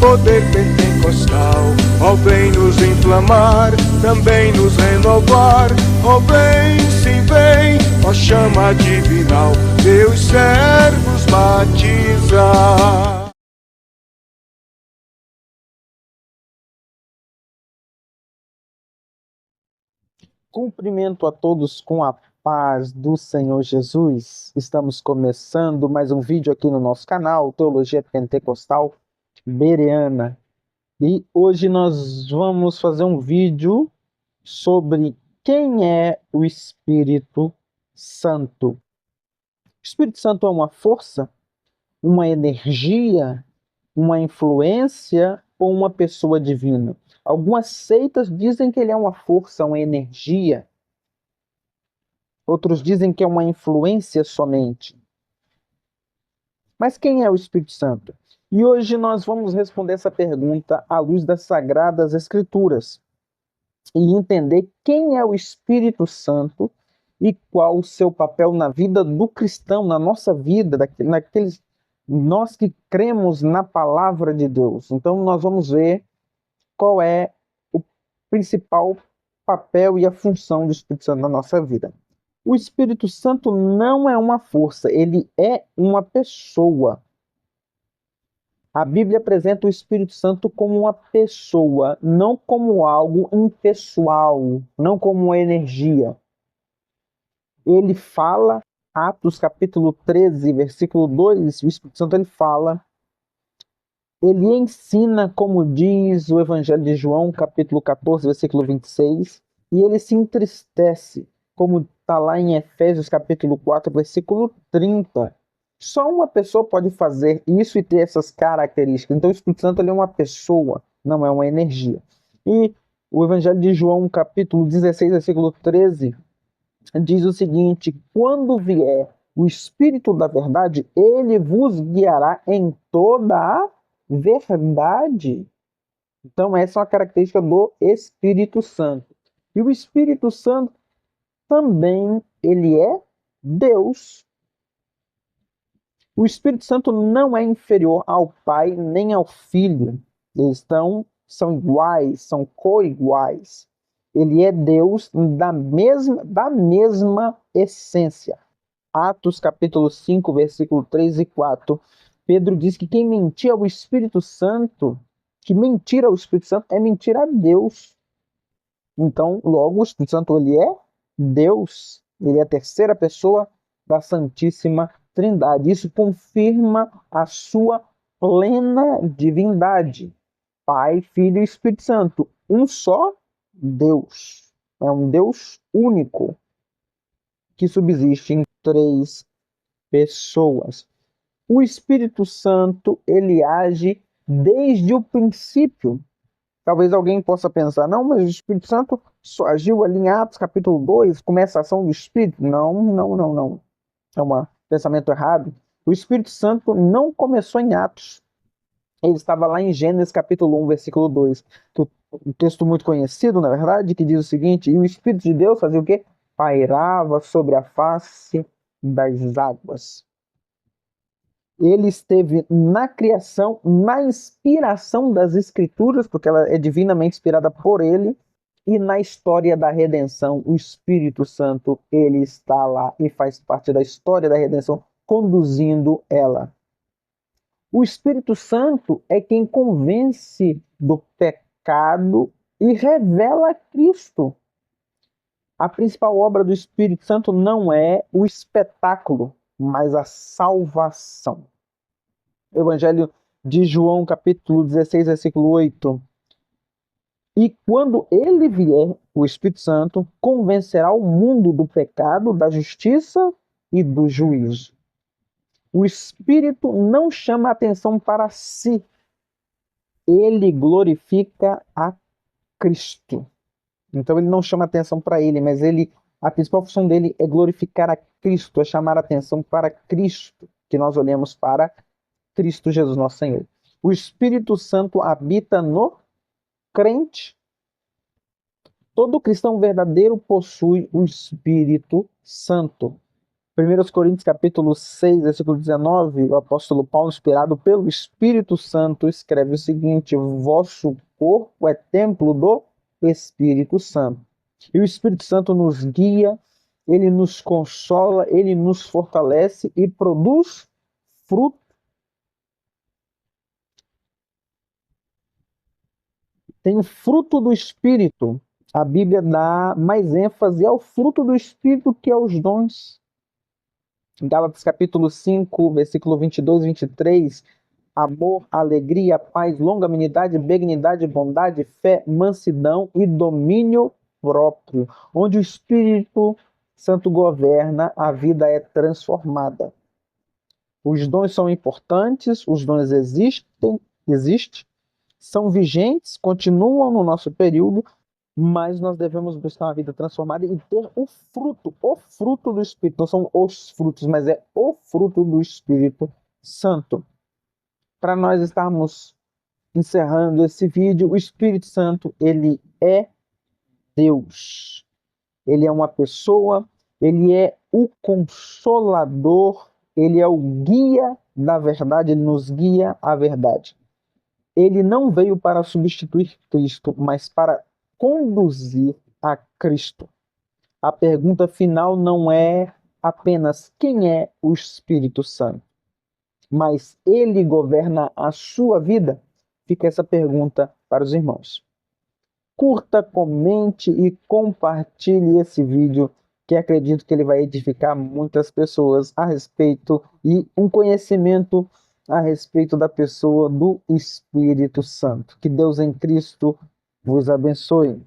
poder pentecostal, ó vem nos inflamar, também nos renovar, ó vem, sim vem, ó chama divinal, teus servos batizar. Cumprimento a todos com a paz do Senhor Jesus. Estamos começando mais um vídeo aqui no nosso canal, Teologia Pentecostal Bereana. E hoje nós vamos fazer um vídeo sobre quem é o Espírito Santo. O Espírito Santo é uma força, uma energia, uma influência ou uma pessoa divina? Algumas seitas dizem que ele é uma força, uma energia. Outros dizem que é uma influência somente. Mas quem é o Espírito Santo? E hoje nós vamos responder essa pergunta à luz das Sagradas Escrituras e entender quem é o Espírito Santo e qual o seu papel na vida do cristão, na nossa vida, nós que cremos na palavra de Deus. Então nós vamos ver qual é o principal papel e a função do Espírito Santo na nossa vida. O Espírito Santo não é uma força, ele é uma pessoa. A Bíblia apresenta o Espírito Santo como uma pessoa, não como algo impessoal, não como uma energia. Ele fala, Atos capítulo 13, versículo 2, o Espírito Santo ele fala, ele ensina, como diz o Evangelho de João, capítulo 14, versículo 26, e ele se entristece, como está lá em Efésios capítulo 4, versículo 30. Só uma pessoa pode fazer isso e ter essas características. Então o Espírito Santo ele é uma pessoa, não é uma energia. E o Evangelho de João, capítulo 16, versículo 13, diz o seguinte: quando vier o Espírito da verdade, ele vos guiará em toda a verdade. Então essa é uma característica do Espírito Santo. E o Espírito Santo também ele é Deus. O Espírito Santo não é inferior ao Pai nem ao Filho. Eles são iguais, são coiguais. Ele é Deus da mesma essência. Atos capítulo 5, versículo 3 e 4. Pedro diz que quem mentir ao Espírito Santo, que mentir ao Espírito Santo é mentir a Deus. Então, logo, o Espírito Santo ele é Deus. Ele é a terceira pessoa da Santíssima Trindade. Isso confirma a sua plena divindade. Pai, Filho e Espírito Santo. Um só Deus. É um Deus único que subsiste em três pessoas. O Espírito Santo, ele age desde o princípio. Talvez alguém possa pensar, não, mas o Espírito Santo só agiu ali em Atos capítulo 2, começa a ação do Espírito. Não. É um pensamento errado. O Espírito Santo não começou em Atos. Ele estava lá em Gênesis capítulo 1, versículo 2. Um texto muito conhecido, na verdade, que diz o seguinte: e o Espírito de Deus fazia o quê? Pairava sobre a face das águas. Ele esteve na criação, na inspiração das Escrituras, porque ela é divinamente inspirada por ele, e na história da redenção, o Espírito Santo, ele está lá e faz parte da história da redenção, conduzindo ela. O Espírito Santo é quem convence do pecado e revela Cristo. A principal obra do Espírito Santo não é o espetáculo, mas a salvação. Evangelho de João, capítulo 16, versículo 8. E quando ele vier, o Espírito Santo convencerá o mundo do pecado, da justiça e do juízo. O Espírito não chama a atenção para si. Ele glorifica a Cristo. Então ele não chama atenção para ele, mas a principal função dele é glorificar a Cristo, é chamar a atenção para Cristo, que nós olhemos para Cristo Jesus, nosso Senhor. O Espírito Santo habita no crente. Todo cristão verdadeiro possui o Espírito Santo. 1 Coríntios capítulo 6, versículo 19, o apóstolo Paulo, inspirado pelo Espírito Santo, escreve o seguinte: o vosso corpo é templo do Espírito Santo. E o Espírito Santo nos guia, ele nos consola, ele nos fortalece e produz fruto. Tem o fruto do Espírito. A Bíblia dá mais ênfase ao fruto do Espírito que aos dons. Em Gálatas capítulo 5, versículo 22 e 23, amor, alegria, paz, longanimidade, benignidade, bondade, fé, mansidão e domínio próprio. Onde o Espírito Santo governa, a vida é transformada. Os dons são importantes, os dons existem, são vigentes, continuam no nosso período, mas nós devemos buscar uma vida transformada e ter o fruto do Espírito. Não são os frutos, mas é o fruto do Espírito Santo. Para nós estarmos encerrando esse vídeo, o Espírito Santo, ele é Deus. Ele é uma pessoa, ele é o consolador, ele é o guia da verdade, ele nos guia à verdade. Ele não veio para substituir Cristo, mas para conduzir a Cristo. A pergunta final não é apenas quem é o Espírito Santo, mas ele governa a sua vida? Fica essa pergunta para os irmãos. Curta, comente e compartilhe esse vídeo, que acredito que ele vai edificar muitas pessoas a respeito e um conhecimento a respeito da pessoa do Espírito Santo. Que Deus em Cristo vos abençoe.